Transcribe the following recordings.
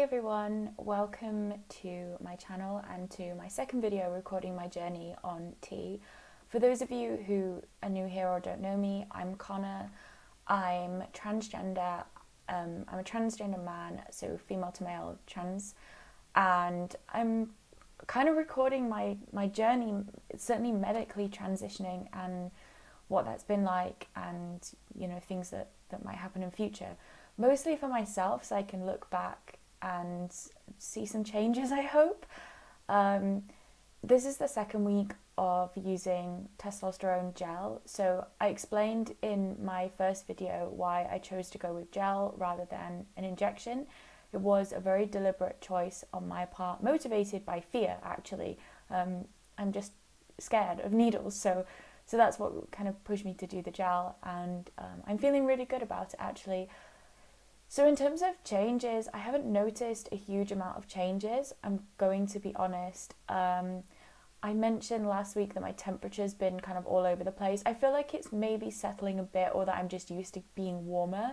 everyone, welcome to my channel and to my second video recording my journey on tea. For those of you who are new here or don't know me, I'm Connor. I'm transgender. I'm a transgender man, so female to male trans, and I'm kind of recording my journey, certainly medically transitioning and what that's been like, and things that might happen in future. Mostly for myself, so I can look back and see some changes, I hope. This is the second week of using testosterone gel. So I explained in my first video why I chose to go with gel rather than an injection. It was a very deliberate choice on my part, motivated by fear, actually. I'm just scared of needles, so that's what kind of pushed me to do the gel, and I'm feeling really good about it, actually. So in terms of changes, I haven't noticed a huge amount of changes, I'm going to be honest. I mentioned last week that my temperature's been kind of all over the place. I feel like it's maybe settling a bit, or that I'm just used to being warmer.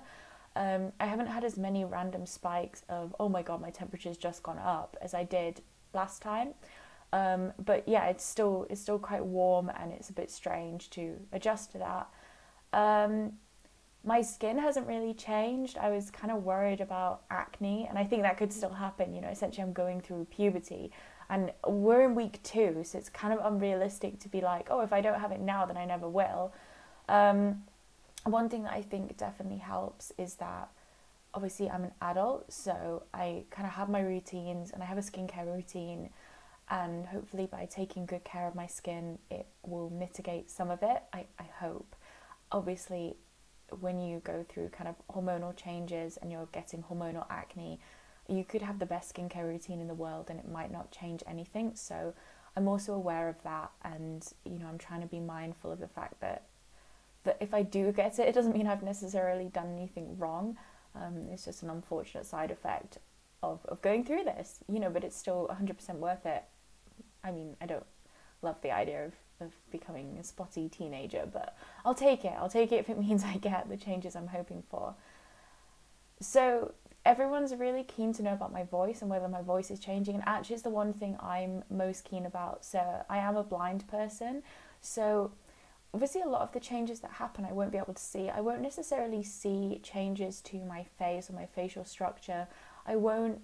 I haven't had as many random spikes of, oh my god, my temperature's just gone up, as I did last time. But yeah, it's still quite warm, and it's a bit strange to adjust to that. My skin hasn't really changed. I was kind of worried about acne, and I think that could still happen. Essentially I'm going through puberty, and we're in week 2, so it's kind of unrealistic to be like, oh, if I don't have it now, then I never will. One thing that I think definitely helps is that obviously I'm an adult, so I kind of have my routines, and I have a skincare routine, and hopefully by taking good care of my skin, it will mitigate some of it, I hope. Obviously, when you go through kind of hormonal changes and you're getting hormonal acne, you could have the best skincare routine in the world and it might not change anything. So I'm also aware of that, and I'm trying to be mindful of the fact that if I do get it, it doesn't mean I've necessarily done anything wrong. It's just an unfortunate side effect of going through this, but it's still 100% worth it. I mean, I don't love the idea of becoming a spotty teenager, but I'll take it if it means I get the changes I'm hoping for. So everyone's really keen to know about my voice and whether my voice is changing, and actually it's the one thing I'm most keen about. So I am a blind person, so obviously a lot of the changes that happen I won't be able to see. I won't necessarily see changes to my face or my facial structure. I won't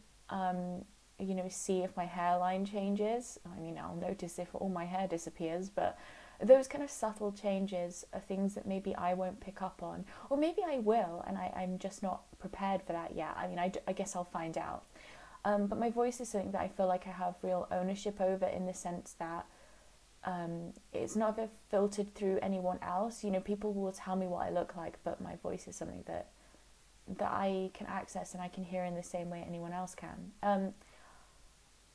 see if my hairline changes. I mean, I'll notice if all my hair disappears, but those kind of subtle changes are things that maybe I won't pick up on, or maybe I will, and I'm just not prepared for that yet. I mean, I guess I'll find out. But my voice is something that I feel like I have real ownership over, in the sense that it's not ever filtered through anyone else. People will tell me what I look like, but my voice is something that I can access and I can hear in the same way anyone else can.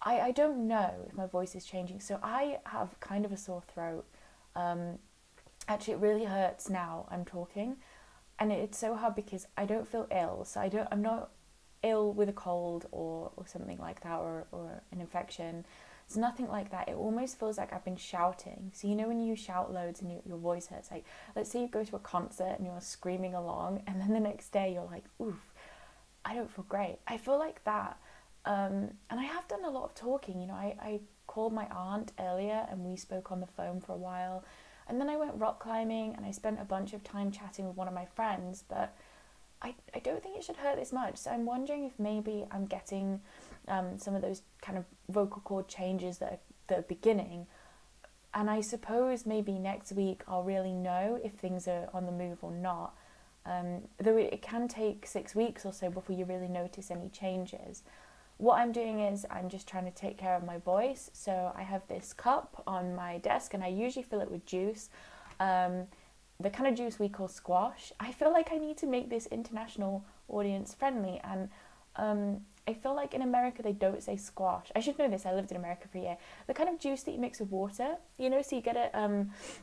I don't know if my voice is changing, so I have kind of a sore throat. Actually, it really hurts now I'm talking, and it's so hard because I don't feel ill, so I'm not ill with a cold or something like that, or an infection. It's nothing like that. It almost feels like I've been shouting. So when you shout loads and your voice hurts, like let's say you go to a concert and you're screaming along, and then the next day you're like, oof, I don't feel great. I feel like that. And I have done a lot of talking. I called my aunt earlier and we spoke on the phone for a while, and then I went rock climbing and I spent a bunch of time chatting with one of my friends, but I don't think it should hurt this much. So I'm wondering if maybe I'm getting some of those kind of vocal cord changes that are beginning, and I suppose maybe next week I'll really know if things are on the move or not, though it can take 6 weeks or so before you really notice any changes. What I'm doing is I'm just trying to take care of my voice. So I have this cup on my desk, and I usually fill it with juice, the kind of juice we call squash. I feel like I need to make this international audience friendly, and I feel like in America they don't say squash. I should know this, I lived in America for a year. The kind of juice that you mix with water, so you get it,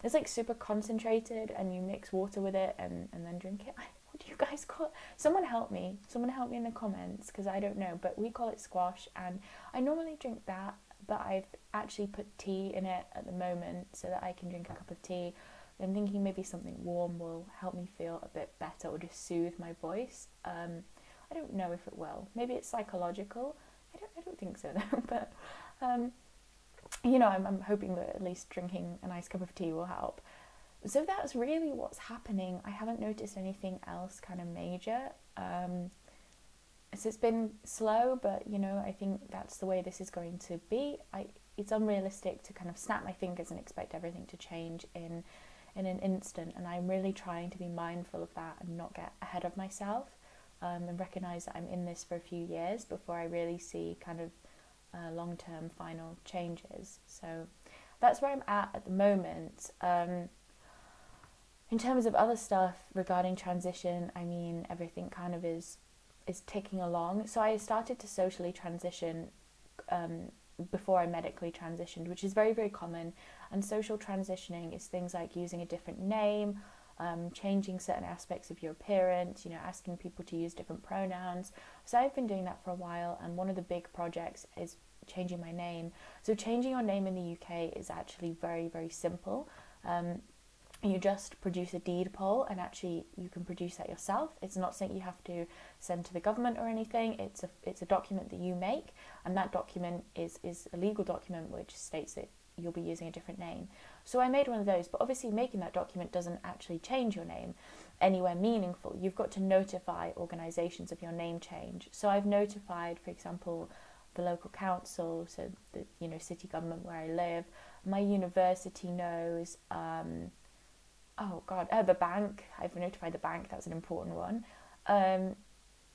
it's like super concentrated, and you mix water with it and then drink it. What do you guys call it? Someone help me in the comments, because I don't know, but we call it squash, and I normally drink that, but I've actually put tea in it at the moment so that I can drink a cup of tea. I'm thinking maybe something warm will help me feel a bit better, or just soothe my voice. I don't know if it will. Maybe it's psychological. I don't think so though. But you know, I'm hoping that at least drinking a nice cup of tea will help. So that's really what's happening. I haven't noticed anything else kind of major. So it's been slow, but you know, I think that's the way this is going to be. It's unrealistic to kind of snap my fingers and expect everything to change in an instant, and I'm really trying to be mindful of that and not get ahead of myself, and recognise that I'm in this for a few years before I really see kind of long-term final changes. So that's where I'm at the moment. In terms of other stuff regarding transition, I mean, everything kind of is ticking along. So I started to socially transition before I medically transitioned, which is very, very common. And social transitioning is things like using a different name, changing certain aspects of your appearance, you know, asking people to use different pronouns. So I've been doing that for a while, and one of the big projects is changing my name. So changing your name in the UK is actually very, very simple. You just produce a deed poll, and actually you can produce that yourself. It's not something you have to send to the government or anything. It's a document that you make, and that document is a legal document which states that you'll be using a different name. So I made one of those, but obviously making that document doesn't actually change your name anywhere meaningful. You've got to notify organisations of your name change. So I've notified, for example, the local council, so the, you know, city government where I live. My university knows. The bank. I've notified the bank. That's an important one.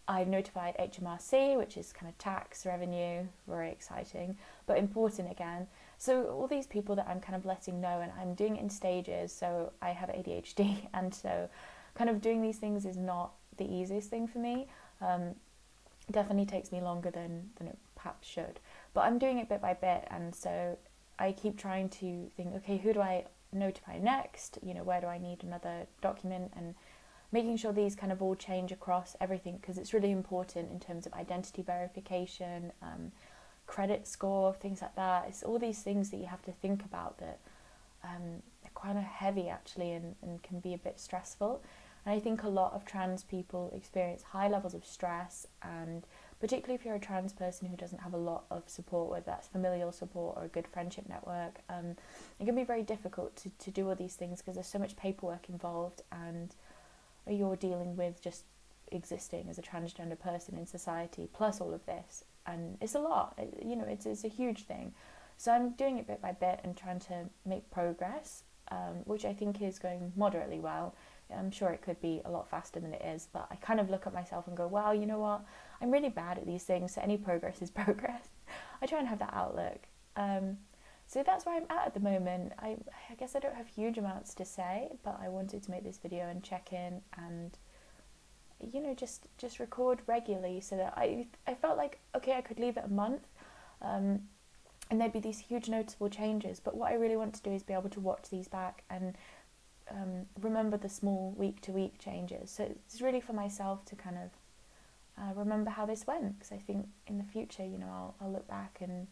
I've notified HMRC, which is kind of tax revenue, very exciting, but important again. So all these people that I'm kind of letting know, and I'm doing it in stages. So I have ADHD, and so kind of doing these things is not the easiest thing for me. Definitely takes me longer than it perhaps should, but I'm doing it bit by bit, and so I keep trying to think, okay, who do I notify next? You know, where do I need another document? And making sure these kind of all change across everything, because it's really important in terms of identity verification, credit score, things like that. It's all these things that you have to think about that are kind of heavy actually, and can be a bit stressful. And I think a lot of trans people experience high levels of stress, and particularly if you're a trans person who doesn't have a lot of support, whether that's familial support or a good friendship network, it can be very difficult to do all these things because there's so much paperwork involved, and you're dealing with just existing as a transgender person in society, plus all of this, and it's a lot. You know, it's a huge thing. So I'm doing it bit by bit and trying to make progress, which I think is going moderately well. I'm sure it could be a lot faster than it is, but I kind of look at myself and go, wow, you know what? I'm really bad at these things, so any progress is progress. I try and have that outlook. So that's where I'm at the moment. I guess I don't have huge amounts to say, but I wanted to make this video and check in and, you know, just record regularly, so that I felt like, okay, I could leave it a month, and there'd be these huge noticeable changes, but what I really want to do is be able to watch these back and remember the small week-to-week changes. So it's really for myself to kind of remember how this went, because I think in the future, you know, I'll look back and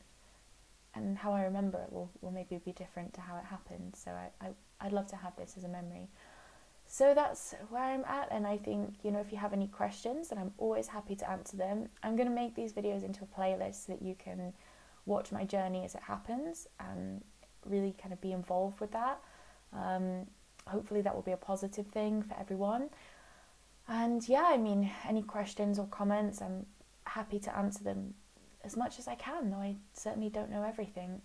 how I remember it will maybe be different to how it happened. So I'd love to have this as a memory. So that's where I'm at, and I think, you know, if you have any questions, then I'm always happy to answer them. I'm going to make these videos into a playlist so that you can watch my journey as it happens and really kind of be involved with that. Hopefully that will be a positive thing for everyone. And yeah, I mean, any questions or comments, I'm happy to answer them as much as I can, though I certainly don't know everything.